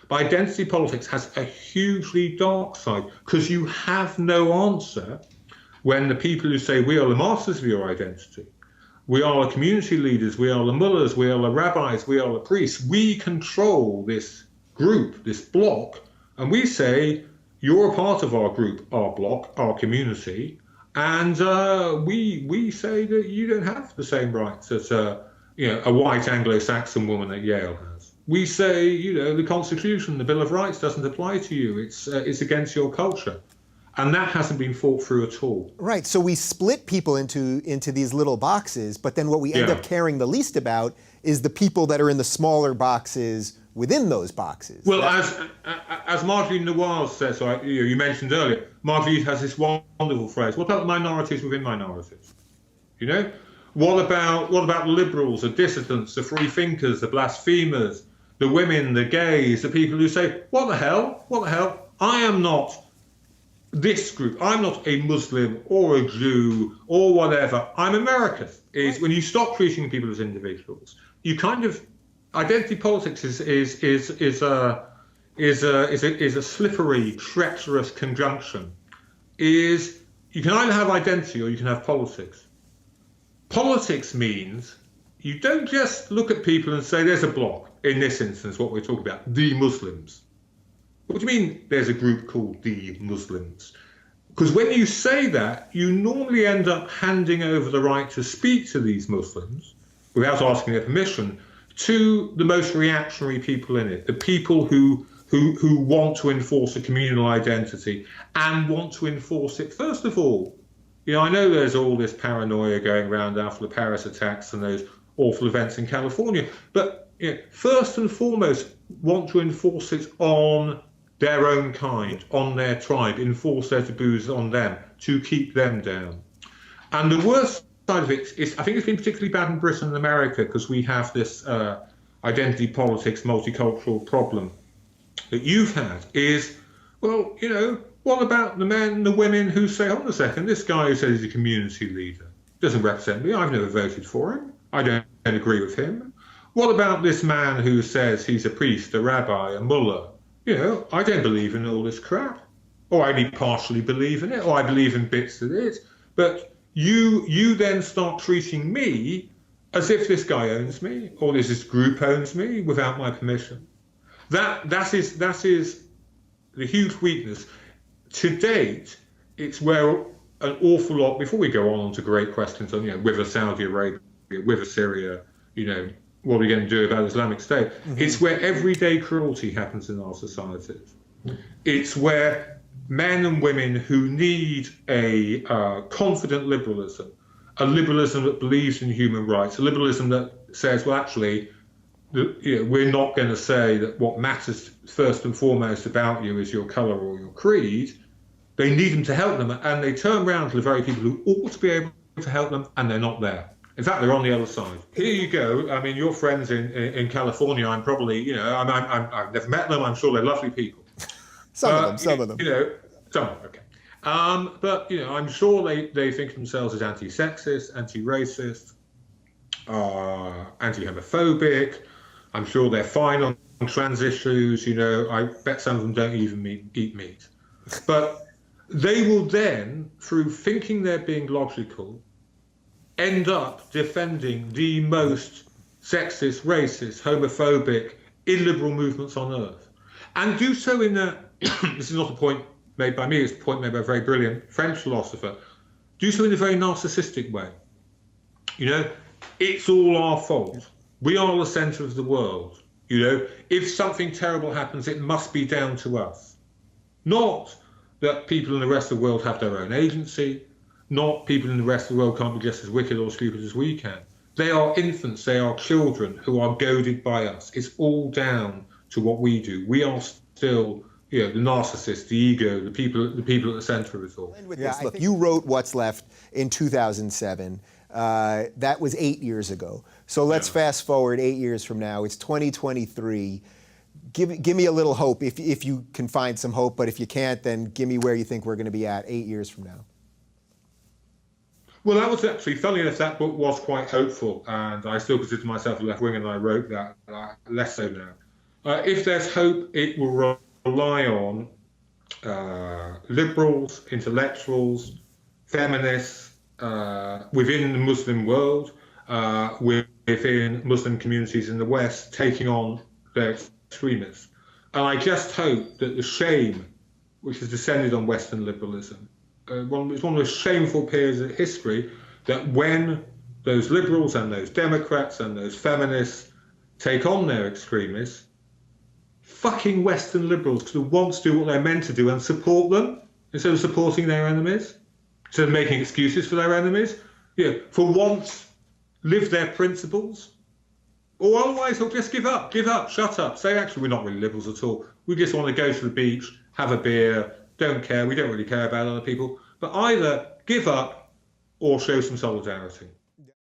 But identity politics has a hugely dark side, because you have no answer when the people who say, we are the masters of your identity, we are the community leaders, we are the mullahs, we are the rabbis, we are the priests, we control this group, this block, and we say, you're a part of our group, our block, our community, and we say that you don't have the same rights as a white Anglo-Saxon woman at Yale has. We say, the Constitution, the Bill of Rights doesn't apply to you. It's against your culture. And that hasn't been thought through at all. Right, so we split people into these little boxes, but then what we end up caring the least about is the people that are in the smaller boxes within those boxes. Well, as Marjorie Noir says, you mentioned earlier, Marjorie has this wonderful phrase, what about minorities within minorities? What about liberals, the dissidents, the freethinkers, the blasphemers, the women, the gays, the people who say, what the hell, I am not this group, I'm not a Muslim or a Jew or whatever, I'm American. Is when you stop treating people as individuals, you kind of, identity politics is a slippery, treacherous conjunction. You can either have identity or you can have politics. Politics means you don't just look at people and say there's a block, in this instance what we're talking about, the Muslims. What do you mean there's a group called the Muslims? Because when you say that, you normally end up handing over the right to speak to these Muslims, without asking their permission, to the most reactionary people in it, the people who want to enforce a communal identity and want to enforce it, first of all. I know there's all this paranoia going around after the Paris attacks and those awful events in California, but first and foremost, want to enforce it on their own kind, on their tribe, enforce their taboos on them, to keep them down. And the worst side of it is, I think it's been particularly bad in Britain and America, because we have this identity politics, multicultural problem that you've had is, well, what about the men and the women who say, hold on a second, this guy who says he's a community leader doesn't represent me, I've never voted for him, I don't agree with him. What about this man who says he's a priest, a rabbi, a mullah? I don't believe in all this crap, or I only partially believe in it, or I believe in bits of it. But you then start treating me as if this guy owns me, or this group owns me without my permission. That is the huge weakness. To date, it's where an awful lot, before we go on to great questions on, with Saudi Arabia, with Syria, what are we going to do about Islamic State? Mm-hmm. It's where everyday cruelty happens in our societies. It's where men and women who need a confident liberalism, a liberalism that believes in human rights, a liberalism that says, well, actually, we're not going to say that what matters first and foremost about you is your colour or your creed. They need them to help them, and they turn around to the very people who ought to be able to help them, and they're not there. In fact, they're on the other side. Here you go. I mean, your friends in California, I'm probably, I've never met them. I'm sure they're lovely people. Some of them. Some of them, okay. But, I'm sure they think of themselves as anti-sexist, anti-racist, anti-homophobic. I'm sure they're fine on trans issues. I bet some of them don't even eat meat. But they will then, through thinking they're being logical, end up defending the most sexist, racist, homophobic, illiberal movements on earth. And do so in a, this is not a point made by me, it's a point made by a very brilliant French philosopher, do so in a very narcissistic way. It's all our fault. We are the centre of the world. If something terrible happens, it must be down to us. Not that people in the rest of the world have their own agency, not people in the rest of the world can't be just as wicked or stupid as we can. They are infants, they are children who are goaded by us. It's all down to what we do. We are still, the narcissist, the ego, the people at the centre of it all. Look, you wrote What's Left in 2007. That was 8 years ago. So let's fast forward 8 years from now. It's 2023. Give me a little hope if you can find some hope, but if you can't, then give me where you think we're going to be at 8 years from now. Well, that was actually, funny enough, that book was quite hopeful, and I still consider myself a left-winger, and I wrote that, less so now. If there's hope, it will rely on liberals, intellectuals, feminists within the Muslim world, within Muslim communities in the West, taking on their extremists. And I just hope that the shame which has descended on Western liberalism, it's one of the shameful periods of history, that when those liberals and those Democrats and those feminists take on their extremists, fucking Western liberals who want to do what they're meant to do and support them instead of supporting their enemies, instead of making excuses for their enemies, for once live their principles. Or otherwise they'll just give up, shut up, say actually we're not really liberals at all. We just want to go to the beach, have a beer, don't care, we don't really care about other people. But either give up or show some solidarity.